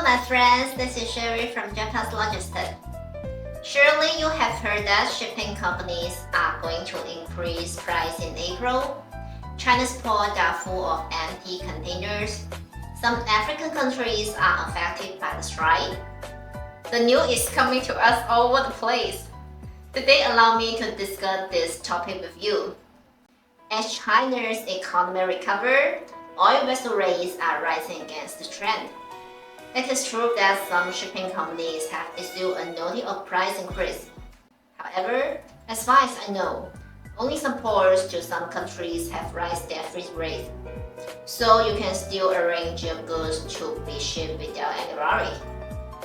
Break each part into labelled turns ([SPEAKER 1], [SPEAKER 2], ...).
[SPEAKER 1] Hello my friends, this is Sherry from Japan's Logistik. Surely you have heard that shipping companies are going to increase price in April. China's ports are full of empty containers. Some African countries are affected by the strike. The news is coming to us all over the place. Today allow me to discuss this topic with you. As China's economy recovers, oil vessel rates are rising against the trend. It is true that some shipping companies have issued a notice of price increase. However, as far as I know, only some ports to some countries have raised their freight rate. So you can still arrange your goods to be shipped without any worry.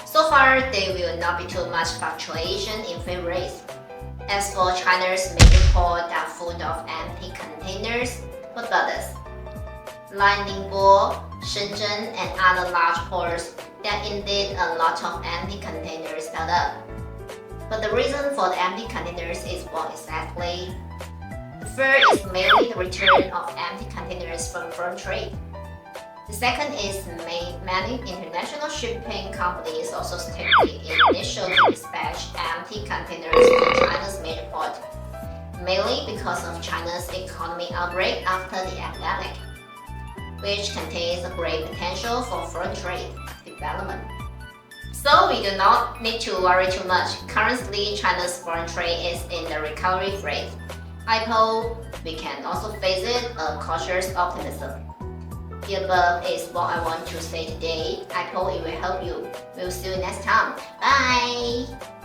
[SPEAKER 1] So far, there will not be too much fluctuation in freight rates. As for China's major ports that are full of empty containers, what about this? Like Ningbo, Shenzhen, and other large ports, there are indeed a lot of empty containers held up. But the reason for the empty containers is what exactly? The first is mainly the return of empty containers from foreign trade. The second is many international shipping companies also take the initiative to dispatch empty containers to China's major port, mainly because of China's economic outbreak after the epidemic, which contains a great potential for foreign trade development. So we do not need to worry too much. Currently, China's foreign trade is in the recovery phase. I hope we can also face it a cautious optimism. The above is what I want to say today. I hope it will help you. We'll see you next time. Bye!